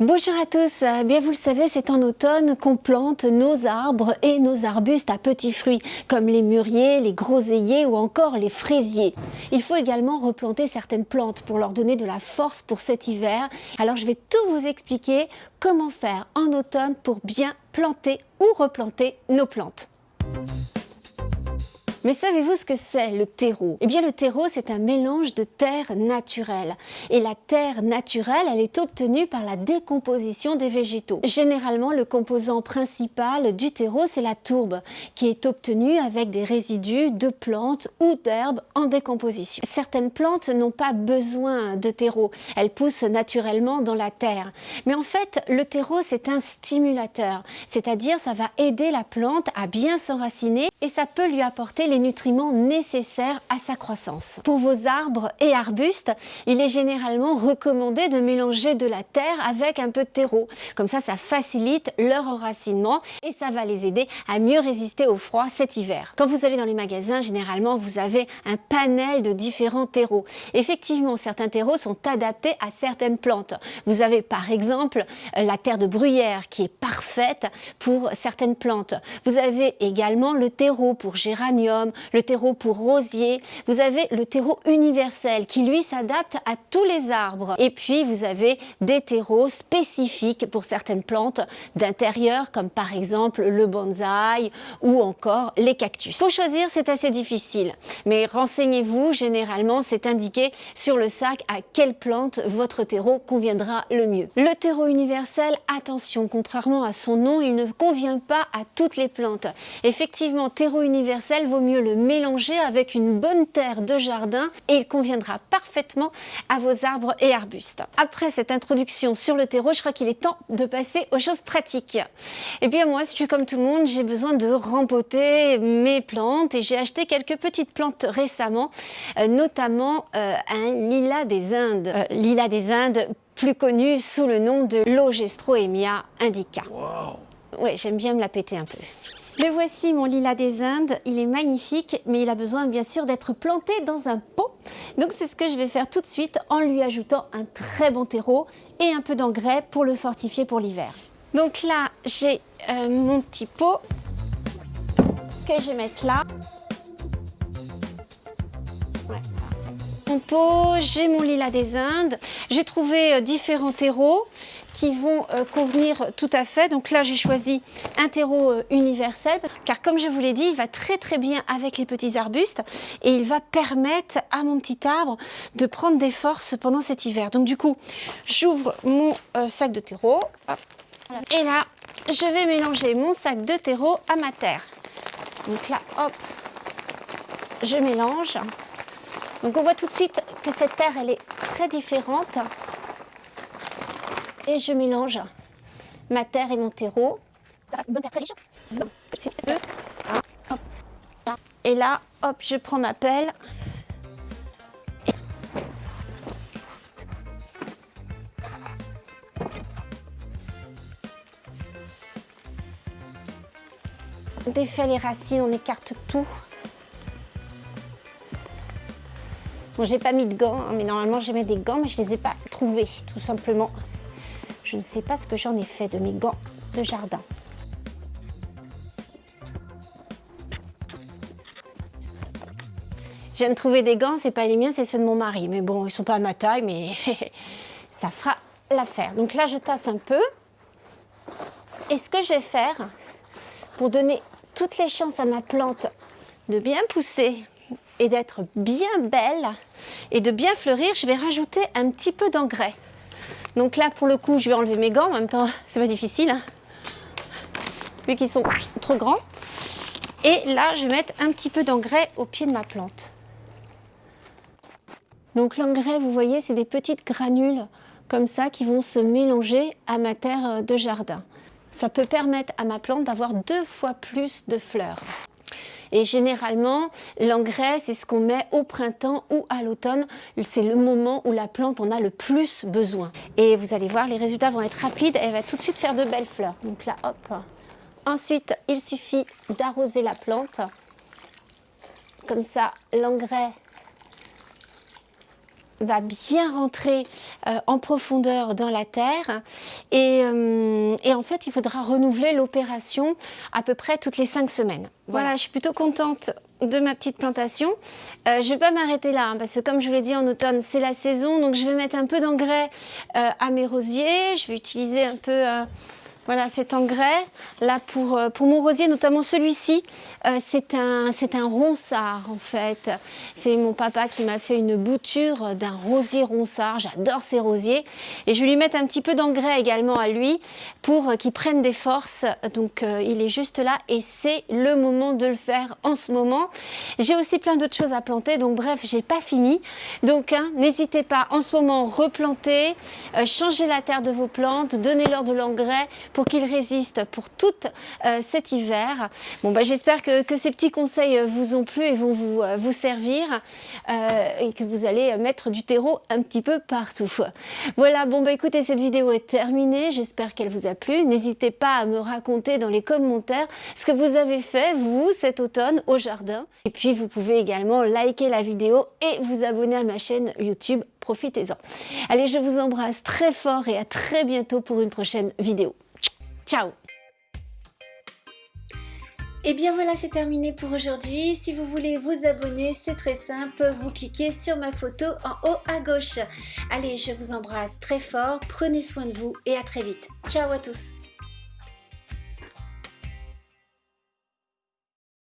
Bonjour à tous, bien vous le savez, c'est en automne qu'on plante nos arbres et nos arbustes à petits fruits, comme les mûriers, les groseilliers ou encore les fraisiers. Il faut également replanter certaines plantes pour leur donner de la force pour cet hiver. Alors je vais tout vous expliquer comment faire en automne pour bien planter ou replanter nos plantes. Mais savez-vous ce que c'est le terreau? Eh bien le terreau, c'est un mélange de terre naturelle. Et la terre naturelle, elle est obtenue par la décomposition des végétaux. Généralement, le composant principal du terreau, c'est la tourbe, qui est obtenue avec des résidus de plantes ou d'herbes en décomposition. Certaines plantes n'ont pas besoin de terreau, elles poussent naturellement dans la terre. Mais en fait, le terreau, c'est un stimulateur, c'est-à-dire ça va aider la plante à bien s'enraciner et ça peut lui apporter les nutriments nécessaires à sa croissance. Pour vos arbres et arbustes, il est généralement recommandé de mélanger de la terre avec un peu de terreau. Comme ça facilite leur enracinement et ça va les aider à mieux résister au froid cet hiver. Quand vous allez dans les magasins, généralement, vous avez un panel de différents terreaux. Effectivement, certains terreaux sont adaptés à certaines plantes. Vous avez par exemple la terre de bruyère qui est parfaite pour certaines plantes. Vous avez également le terreau pour géranium, le terreau pour rosier. Vous avez le terreau universel qui lui s'adapte à tous les arbres. Et puis vous avez des terreaux spécifiques pour certaines plantes d'intérieur comme par exemple le bonsaï ou encore les cactus. Pour choisir, c'est assez difficile, mais renseignez-vous, généralement c'est indiqué sur le sac à quelle plante votre terreau conviendra le mieux. Le terreau universel, attention, contrairement à son nom, il ne convient pas à toutes les plantes. Effectivement, terreau universel vaut mieux le mélanger avec une bonne terre de jardin et il conviendra parfaitement à vos arbres et arbustes. Après cette introduction sur le terreau, je crois qu'il est temps de passer aux choses pratiques. Et bien moi, si je suis comme tout le monde, j'ai besoin de rempoter mes plantes et j'ai acheté quelques petites plantes récemment, notamment un lilas des Indes. Lilas des Indes, plus connu sous le nom de Logestroemia indica. Wow. Ouais, j'aime bien me la péter un peu. Le voici, mon lilas des Indes. Il est magnifique, mais il a besoin bien sûr d'être planté dans un pot. Donc c'est ce que je vais faire tout de suite en lui ajoutant un très bon terreau et un peu d'engrais pour le fortifier pour l'hiver. Donc là, j'ai mon petit pot que je vais mettre là. Ouais. Mon pot, j'ai mon lilas des Indes. J'ai trouvé différents terreaux qui vont convenir tout à fait. Donc là, j'ai choisi un terreau universel, car comme je vous l'ai dit, il va très bien avec les petits arbustes et il va permettre à mon petit arbre de prendre des forces pendant cet hiver. Donc du coup, j'ouvre mon sac de terreau. Et là, je vais mélanger mon sac de terreau à ma terre. Donc là, hop, je mélange. Donc on voit tout de suite que cette terre, elle est très différente. Et je mélange ma terre et mon terreau. Et là, hop, je prends ma pelle. On défait les racines, on écarte tout. Bon, j'ai pas mis de gants, hein, mais normalement je mets des gants, mais je les ai pas trouvés, tout simplement. Je ne sais pas ce que j'en ai fait de mes gants de jardin. Je viens de trouver des gants, c'est pas les miens, c'est ceux de mon mari. Mais bon, ils sont pas à ma taille, mais ça fera l'affaire. Donc là, je tasse un peu. Et ce que je vais faire, pour donner toutes les chances à ma plante de bien pousser et d'être bien belle et de bien fleurir, je vais rajouter un petit peu d'engrais. Donc là, pour le coup, je vais enlever mes gants. En même temps, c'est pas difficile, hein, vu qu'ils sont trop grands. Et là, je vais mettre un petit peu d'engrais au pied de ma plante. Donc l'engrais, vous voyez, c'est des petites granules comme ça qui vont se mélanger à ma terre de jardin. Ça peut permettre à ma plante d'avoir 2 fois plus de fleurs. Et généralement, l'engrais, c'est ce qu'on met au printemps ou à l'automne. C'est le moment où la plante en a le plus besoin. Et vous allez voir, les résultats vont être rapides. Elle va tout de suite faire de belles fleurs. Donc là, hop. Ensuite, il suffit d'arroser la plante. Comme ça, l'engrais va bien rentrer en profondeur dans la terre et en fait il faudra renouveler l'opération à peu près toutes les 5 semaines. Voilà, je suis plutôt contente de ma petite plantation. Je ne vais pas m'arrêter là, hein, parce que comme je vous l'ai dit, en automne, c'est la saison. Donc je vais mettre un peu d'engrais à mes rosiers. Je vais utiliser un peu voilà, cet engrais là pour mon rosier, notamment celui-ci. C'est un ronsard en fait. C'est mon papa qui m'a fait une bouture d'un rosier ronsard. J'adore ces rosiers. Et je vais lui mettre un petit peu d'engrais également à lui pour qu'il prenne des forces. Donc il est juste là et c'est le moment de le faire en ce moment. J'ai aussi plein d'autres choses à planter. Donc bref, j'ai pas fini. Donc n'hésitez pas en ce moment replanter, changer la terre de vos plantes, donnez-leur de l'engrais pour qu'ils résistent pour tout cet hiver. Bon, bah, j'espère que ces petits conseils vous ont plu et vont vous servir et que vous allez mettre du terreau un petit peu partout. Voilà, bon bah écoutez, cette vidéo est terminée, j'espère qu'elle vous a plu. N'hésitez pas à me raconter dans les commentaires ce que vous avez fait, vous, cet automne au jardin. Et puis vous pouvez également liker la vidéo et vous abonner à ma chaîne YouTube, profitez-en. Allez, je vous embrasse très fort et à très bientôt pour une prochaine vidéo. Ciao! Et bien voilà, c'est terminé pour aujourd'hui. Si vous voulez vous abonner, c'est très simple. Vous cliquez sur ma photo en haut à gauche. Allez, je vous embrasse très fort. Prenez soin de vous et à très vite. Ciao à tous!